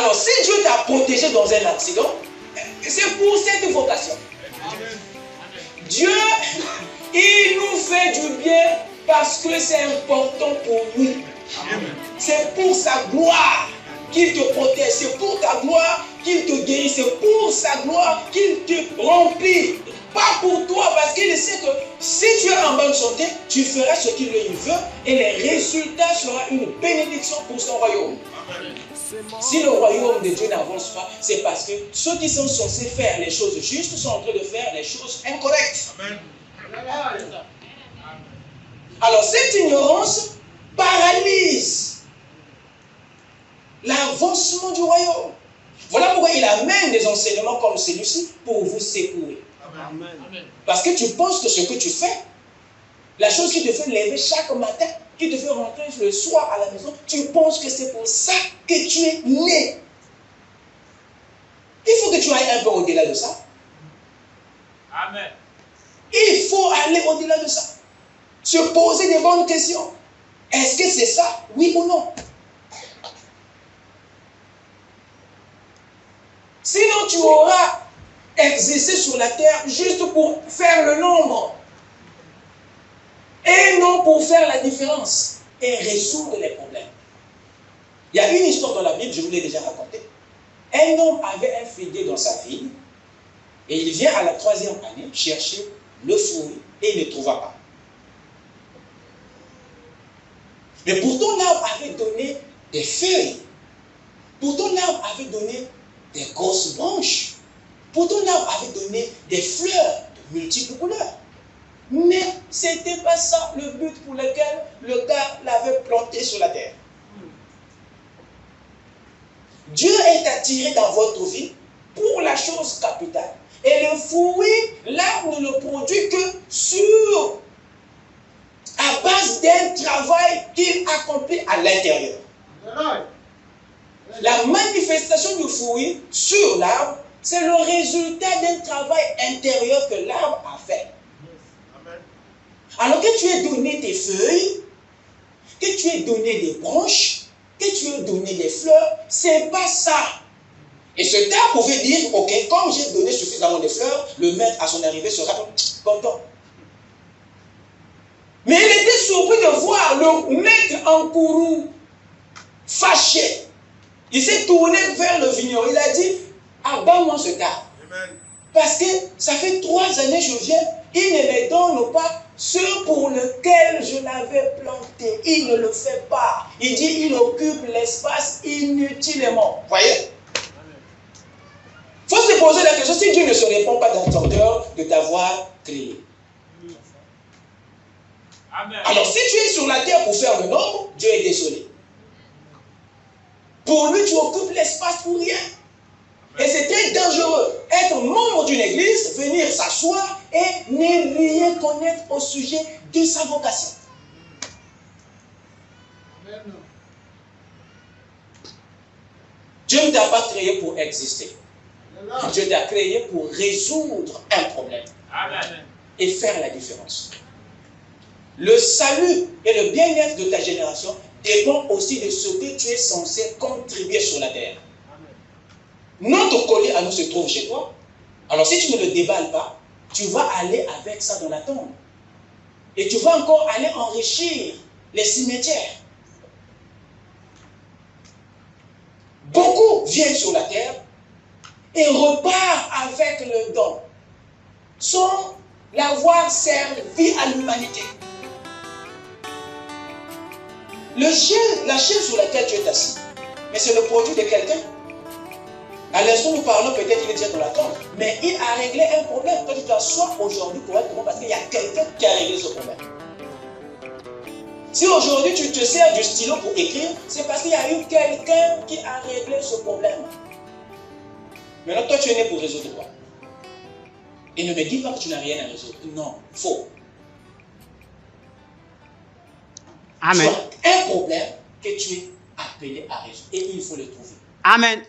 Alors, si Dieu t'a protégé dans un accident, c'est pour cette vocation. Dieu, il nous fait du bien parce que c'est important pour nous. C'est pour sa gloire qu'il te protège. C'est pour ta gloire qu'il te guérit. C'est pour sa gloire qu'il te remplit. Pas pour toi, parce qu'il sait que si tu es en bonne santé, tu feras ce qu'il veut et les résultats seront une bénédiction pour son royaume. Si le royaume de Dieu n'avance pas, c'est parce que ceux qui sont censés faire les choses justes sont en train de faire les choses incorrectes. Alors cette ignorance paralyse l'avancement du royaume. Voilà pourquoi il amène des enseignements comme celui-ci pour vous secouer. Amen. Parce que tu penses que ce que tu fais, la chose qui te fait lever chaque matin, qui te fait rentrer le soir à la maison, tu penses que c'est pour ça que tu es né. Il faut que tu ailles un peu au-delà de ça. Amen. Il faut aller au-delà de ça. Se poser des bonnes questions. Est-ce que c'est ça, oui ou non? Sinon, tu auras exercé sur la terre juste pour faire le nombre. Et non pour faire la différence et résoudre les problèmes. Il y a une histoire dans la Bible, je vous l'ai déjà racontée. Un homme avait un figuier dans sa vigne et il vient à la 3e année chercher le fruit et il ne trouva pas. Mais pourtant l'arbre avait donné des feuilles. Pourtant l'arbre avait donné des grosses branches. Pourtant l'arbre avait donné des fleurs de multiples couleurs. Mais ce n'était pas ça le but pour lequel le gars l'avait planté sur la terre. Dieu est attiré dans votre vie pour la chose capitale. Et le fruit, l'arbre ne le produit que à base d'un travail qu'il accomplit à l'intérieur. La manifestation du fruit sur l'arbre, c'est le résultat d'un travail intérieur que l'arbre a fait. Alors que tu aies donné des feuilles, que tu aies donné des branches, que tu aies donné des fleurs, c'est pas ça. Et ce gars pouvait dire, ok, comme j'ai donné suffisamment de fleurs, le maître à son arrivée sera content. Mais il était surpris de voir le maître en courroux, fâché. Il s'est tourné vers le vigneron. Il a dit, abat-moi ce gars. Parce que ça fait 3 années que je viens, il ne me donne pas ce pour lequel je l'avais planté. Il ne le fait pas. Il dit, il occupe l'espace inutilement. Voyez? Il faut se poser la question, si Dieu ne se répond pas d'entendeur de t'avoir créé. Amen. Alors si tu es sur la terre pour faire le nombre, Dieu est désolé. Pour lui, tu occupes l'espace pour rien. Et c'est très dangereux. Être membre d'une église, venir s'asseoir et ne rien connaître au sujet de sa vocation. Amen. Dieu ne t'a pas créé pour exister. Dieu t'a créé pour résoudre un problème. Amen. Et faire la différence. Le salut et le bien-être de ta génération dépend aussi de ce que tu es censé contribuer sur la terre. Notre collier à nous se trouve chez toi. Alors si tu ne le déballes pas, tu vas aller avec ça dans la tombe. Et tu vas encore aller enrichir les cimetières. Beaucoup viennent sur la terre et repartent avec le don, sans l'avoir servi à l'humanité. La chaise sur laquelle tu es assis, mais c'est le produit de quelqu'un. À l'instant nous parlons, peut-être il est déjà dans la tombe, mais il a réglé un problème. Toi tu t'assois aujourd'hui correctement parce qu'il y a quelqu'un qui a réglé ce problème. Si aujourd'hui tu te sers du stylo pour écrire, c'est parce qu'il y a eu quelqu'un qui a réglé ce problème. Maintenant toi tu es né pour résoudre quoi? Et ne me dis pas que tu n'as rien à résoudre. Non, faux. Amen. Tu as un problème que tu es appelé à résoudre et il faut le trouver. Amen.